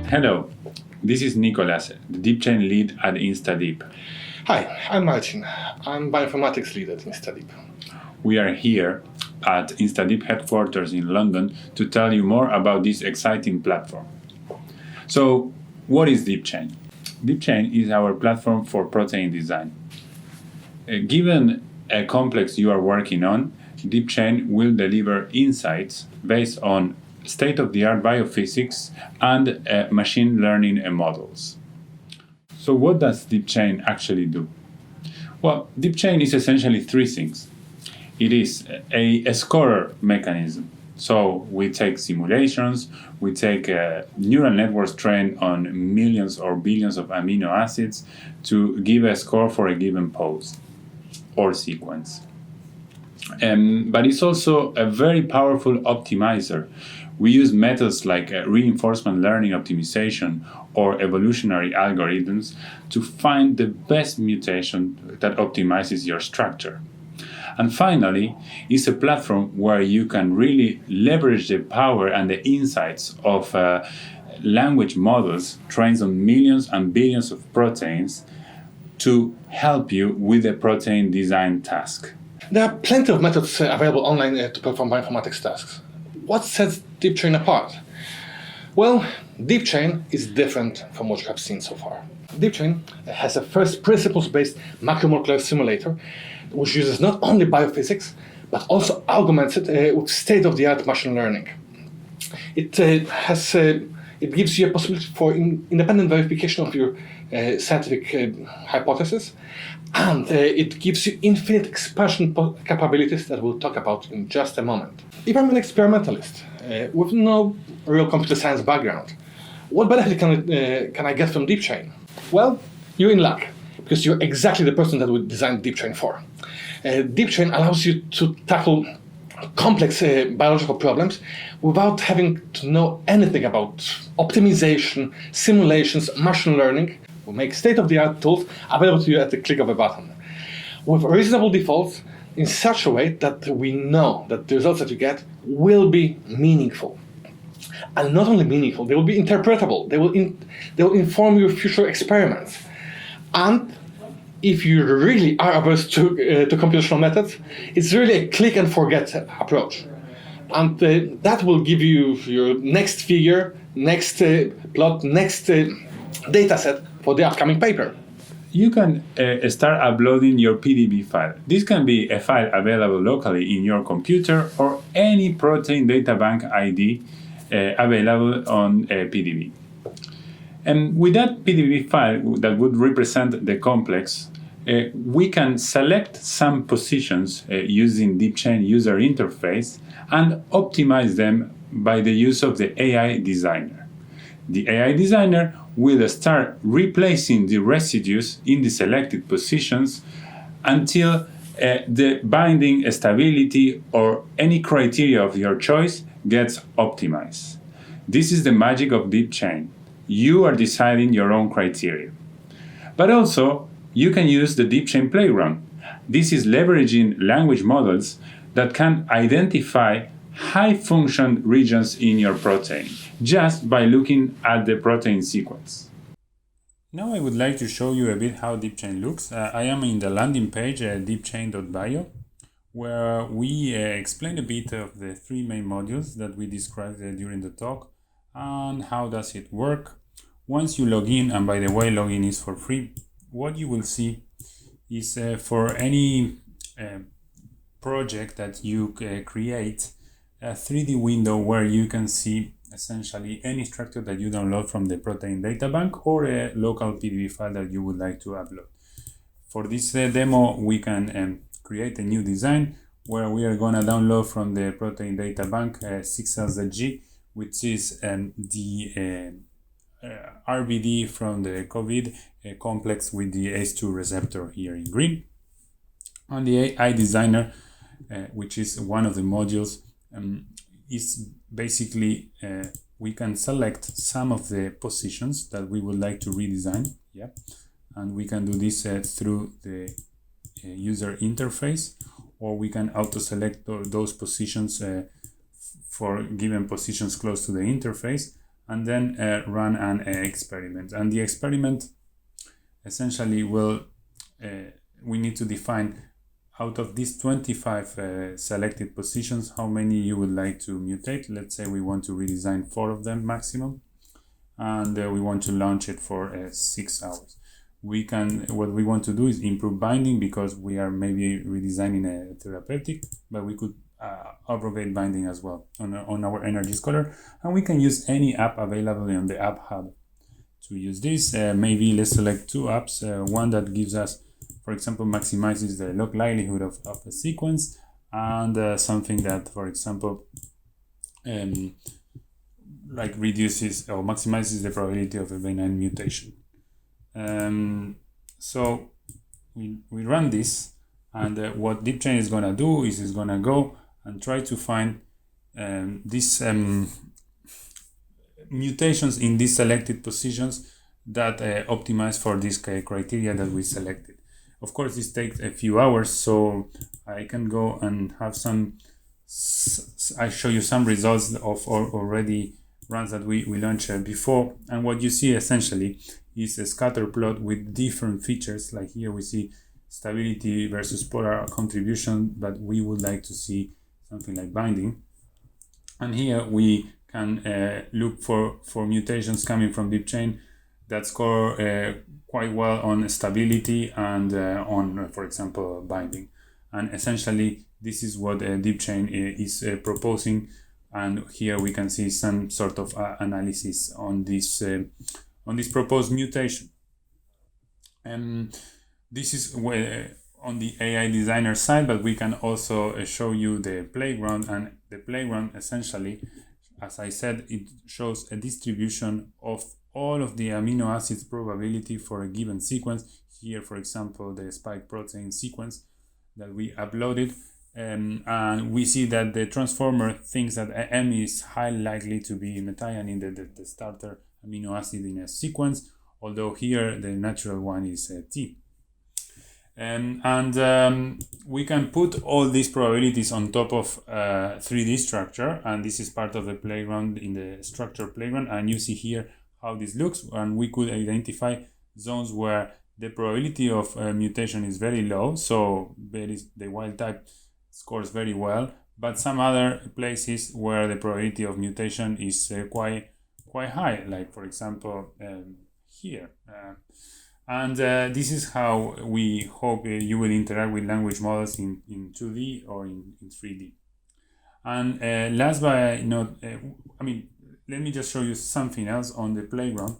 Hello, this is Nicolas, the DeepChain lead at InstaDeep. Hi, I'm Martin. I'm bioinformatics lead at InstaDeep. We are here at InstaDeep headquarters in London to tell you more about this exciting platform. So, what is DeepChain? DeepChain is our platform for protein design. Given a complex you are working on, DeepChain will deliver insights based on state-of-the-art biophysics and machine learning models. So what does DeepChain actually do? Well, DeepChain is essentially three things. It is a scorer mechanism. So we take simulations, we take neural networks trained on millions or billions of amino acids to give a score for a given pose or sequence. But it's also a very powerful optimizer. We use methods like reinforcement learning optimization or evolutionary algorithms to find the best mutation that optimizes your structure. And finally, it's a platform where you can really leverage the power and the insights of language models trained on millions and billions of proteins to help you with the protein design task. There are plenty of methods available online to perform bioinformatics tasks. What sets DeepChain apart? Well, DeepChain is different from what you have seen so far. DeepChain has a first principles-based macromolecular simulator which uses not only biophysics but also augments it with state-of-the-art machine learning. It gives you a possibility for independent verification of your scientific hypothesis, and it gives you infinite expansion capabilities that we'll talk about in just a moment. If I'm an experimentalist with no real computer science background, what benefit can I get from DeepChain? Well, you're in luck, because you're exactly the person that we designed DeepChain for. DeepChain allows you to tackle complex biological problems without having to know anything about optimization, simulations, machine learning. We make state-of-the-art tools available to you at the click of a button, with reasonable defaults in such a way that we know that the results that you get will be meaningful. And not only meaningful, they will be interpretable. They will inform your future experiments. And if you really are averse to computational methods, it's really a click and forget approach. And that will give you your next figure, next plot, next data set for the upcoming paper. You can start uploading your PDB file. This can be a file available locally in your computer or any protein data bank ID available on PDB. And with that PDB file that would represent the complex, we can select some positions using DeepChain user interface and optimize them by the use of the AI designer. The AI designer will start replacing the residues in the selected positions until the binding stability or any criteria of your choice gets optimized. This is the magic of DeepChain. You are deciding your own criteria. But also, you can use the DeepChain playground. This is leveraging language models that can identify high-function regions in your protein just by looking at the protein sequence. Now I would like to show you a bit how DeepChain looks. I am in the landing page deepchain.bio, where we explain a bit of the three main modules that we described during the talk and how does it work. Once you log in, and by the way, login is for free, what you will see is for any project that you create, a 3D window where you can see essentially any structure that you download from the protein data bank or a local PDB file that you would like to upload. For this demo, we can create a new design where we are going to download from the protein data bank 6LZG, which is the RBD from the COVID complex with the ACE2 receptor here in green. On the AI designer, which is one of the modules, is basically we can select some of the positions that we would like to redesign, and we can do this through the user interface, or we can auto-select those positions for given positions close to the interface, and then run an experiment. And the experiment essentially will, we need to define out of these 25 selected positions, how many you would like to mutate. Let's say we want to redesign 4 of them maximum, and we want to launch it for 6 hours. What we want to do is improve binding, because we are maybe redesigning a therapeutic, but we could abrogate binding as well on our energy scholar. And we can use any app available on the App Hub to use this. Maybe let's select 2 apps, one that gives us, for example, maximizes the log likelihood of a sequence, and something that, for example, like reduces or maximizes the probability of a benign mutation. So we run this, and what DeepChain is going to do is it's going to go and try to find these mutations in these selected positions that optimize for this criteria that we selected. Of course, this takes a few hours, so I can go and have I show you some results of already runs that we launched before. And what you see essentially is a scatter plot with different features. Like here we see stability versus polar contribution, but we would like to see something like binding. And here we can look for mutations coming from DeepChain that score quite well on stability and on, for example, binding. And essentially, this is what DeepChain is proposing. And here we can see some sort of analysis on this proposed mutation. And this is on the AI designer side, but we can also show you the playground. And the playground essentially, as I said, it shows a distribution of all of the amino acids probability for a given sequence. Here, for example, the spike protein sequence that we uploaded. And we see that the transformer thinks that M is highly likely to be methionine, the starter amino acid in a sequence, although here the natural one is T. We can put all these probabilities on top of 3D structure, and this is part of the playground in the structure playground, and you see here how this looks, and we could identify zones where the probability of mutation is very low, so the wild type scores very well, but some other places where the probability of mutation is quite high, like for example here. This is how we hope you will interact with language models in 2D or in 3D. And last but not, let me just show you something else on the playground,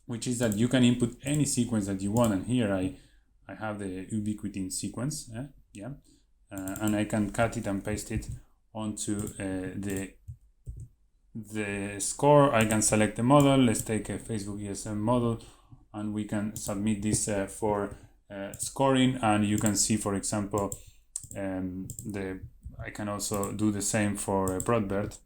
which is that you can input any sequence that you want. And here I have the ubiquitin sequence, and I can cut it and paste it onto the score. I can select a model. Let's take a Facebook ESM model, and we can submit this for scoring. And you can see, for example, I can also do the same for Broadbird.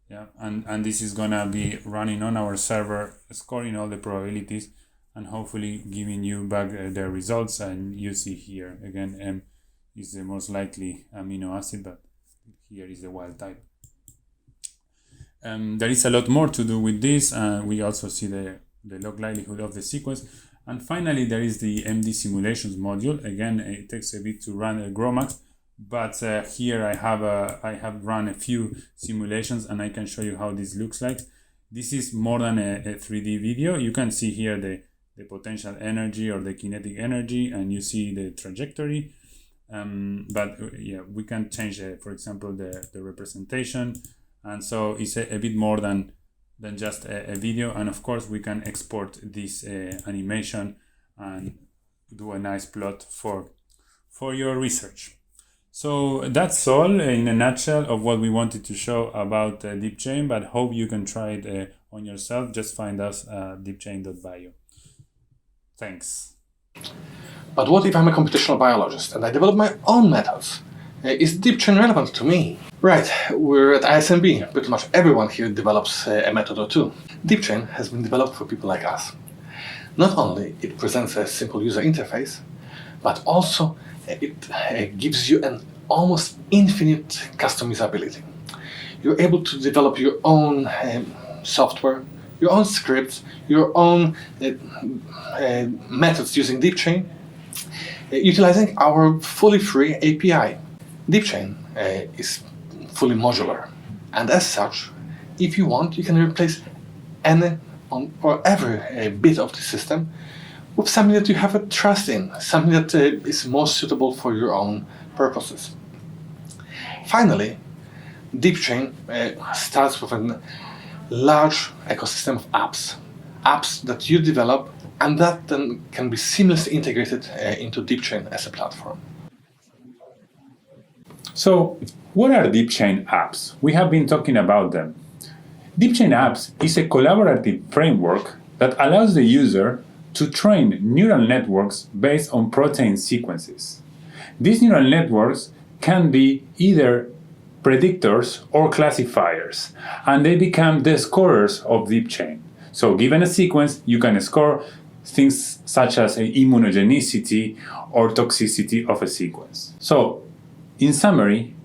Yeah, and this is gonna be running on our server, scoring all the probabilities, and hopefully giving you back the results. And you see here again, M is the most likely amino acid, but here is the wild type. There is a lot more to do with this, and we also see the log likelihood of the sequence. And finally, there is the MD simulations module. Again, it takes a bit to run a GROMACS, but here I have run a few simulations, and I can show you how this looks like. This is more than a 3D video. You can see here the potential energy or the kinetic energy, and you see the trajectory. But yeah, we can change, for example, the representation, and so it's a bit more than just a video. And of course, we can export this animation and do a nice plot for your research. So that's all in a nutshell of what we wanted to show about DeepChain, but hope you can try it on yourself. Just find us at deepchain.bio. Thanks. But what if I'm a computational biologist and I develop my own methods? Is DeepChain relevant to me? Right, we're at ISMB. Pretty much everyone here develops a method or two. DeepChain has been developed for people like us. Not only it presents a simple user interface, but also it gives you an almost infinite customizability. you're able to develop your own software, your own scripts, your own methods using DeepChain, utilizing our fully free API. DeepChain is fully modular, and as such, if you want, you can replace any or every bit of the system with something that you have a trust in, something that is most suitable for your own purposes. Finally, DeepChain starts with a large ecosystem of apps that you develop and that then can be seamlessly integrated into DeepChain as a platform. So, what are DeepChain apps? We have been talking about them. DeepChain apps is a collaborative framework that allows the user to train neural networks based on protein sequences. These neural networks can be either predictors or classifiers, and they become the scorers of DeepChain. So given a sequence, you can score things such as immunogenicity or toxicity of a sequence. So, in summary,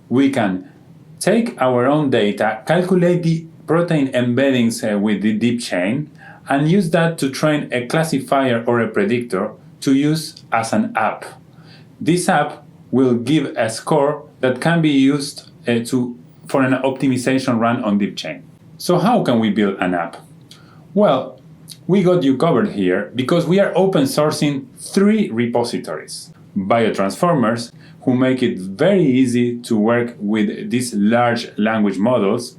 we can take our own data, calculate the protein embeddings with the DeepChain, and use that to train a classifier or a predictor to use as an app. This app will give a score that can be used for an optimization run on DeepChain. So how can we build an app? Well, we got you covered here because we are open sourcing 3 repositories. Biotransformers, who make it very easy to work with these large language models.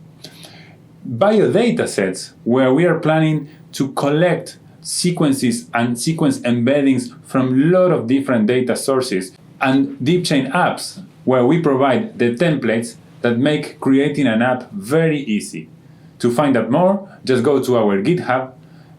Biodatasets, where we are planning to collect sequences and sequence embeddings from a lot of different data sources. And DeepChain apps, where we provide the templates that make creating an app very easy. To find out more, just go to our GitHub,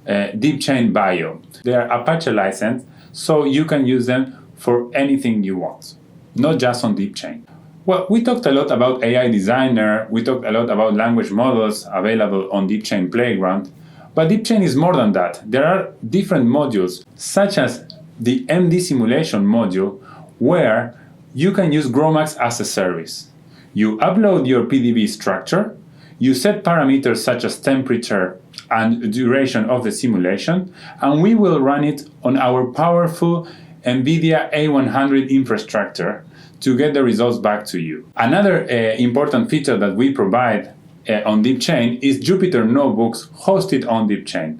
DeepChain Bio. They are Apache licensed, so you can use them for anything you want, not just on DeepChain. Well, we talked a lot about AI Designer, we talked a lot about language models available on DeepChain Playground, but DeepChain is more than that. There are different modules, such as the MD simulation module, where you can use GROMACS as a service. You upload your PDB structure, you set parameters such as temperature and duration of the simulation, and we will run it on our powerful NVIDIA A100 infrastructure to get the results back to you. Another important feature that we provide on DeepChain is Jupyter Notebooks hosted on DeepChain.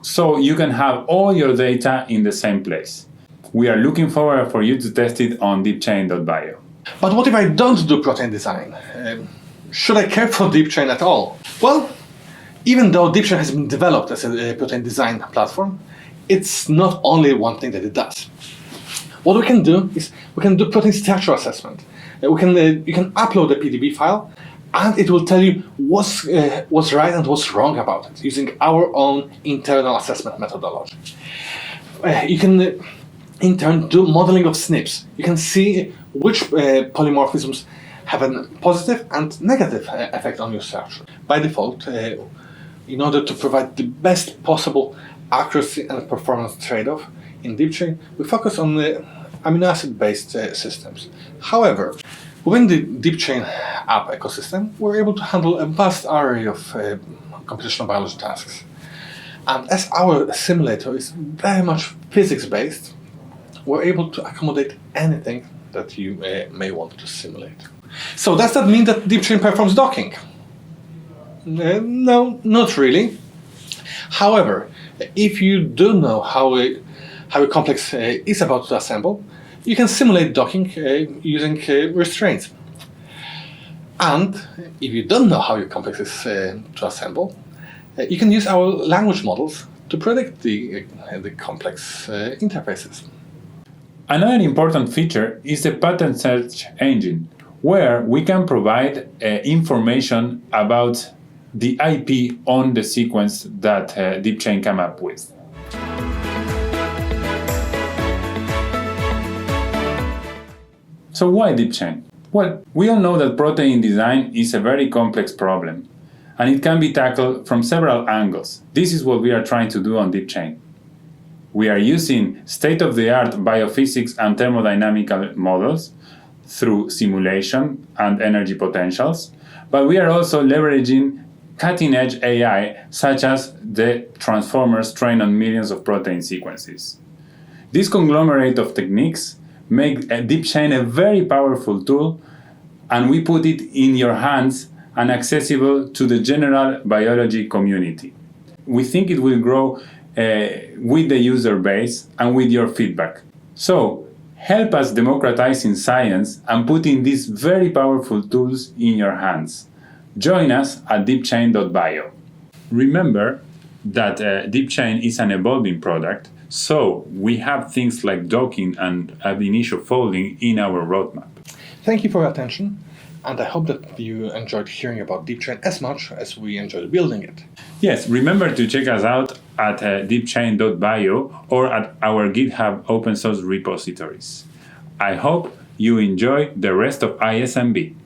So you can have all your data in the same place. We are looking forward for you to test it on deepchain.bio. But what if I don't do protein design? Should I care for DeepChain at all? Well, even though DeepChain has been developed as a protein design platform, it's not only one thing that it does. What we can do is we can do protein structure assessment. You can upload a PDB file, and it will tell you what's right and what's wrong about it using our own internal assessment methodology. You can in turn do modeling of SNPs. You can see which polymorphisms have a positive and negative effect on your structure. By default, in order to provide the best possible accuracy and performance trade-off in DeepChain, we focus on the amino acid-based systems. However, within the DeepChain app ecosystem, we're able to handle a vast array of computational biology tasks. And as our simulator is very much physics-based, we're able to accommodate anything that you may want to simulate. So does that mean that DeepChain performs docking? No, not really. However, if you do know how a complex is about to assemble, you can simulate docking using restraints. And if you don't know how your complex is to assemble, you can use our language models to predict the complex interfaces. Another important feature is the pattern search engine, where we can provide information about the IP on the sequence that DeepChain came up with. So why DeepChain? Well, we all know that protein design is a very complex problem, and it can be tackled from several angles. This is what we are trying to do on DeepChain. We are using state-of-the-art biophysics and thermodynamical models through simulation and energy potentials, but we are also leveraging cutting-edge AI, such as the transformers trained on millions of protein sequences. This conglomerate of techniques make DeepChain a very powerful tool, and we put it in your hands and accessible to the general biology community. We think it will grow with the user base and with your feedback. So, help us democratizing science and putting these very powerful tools in your hands. Join us at deepchain.bio. Remember that DeepChain is an evolving product, so we have things like docking and ab initio folding in our roadmap. Thank you for your attention, and I hope that you enjoyed hearing about DeepChain as much as we enjoyed building it. Yes, remember to check us out at deepchain.bio or at our GitHub open source repositories. I hope you enjoy the rest of ISMB.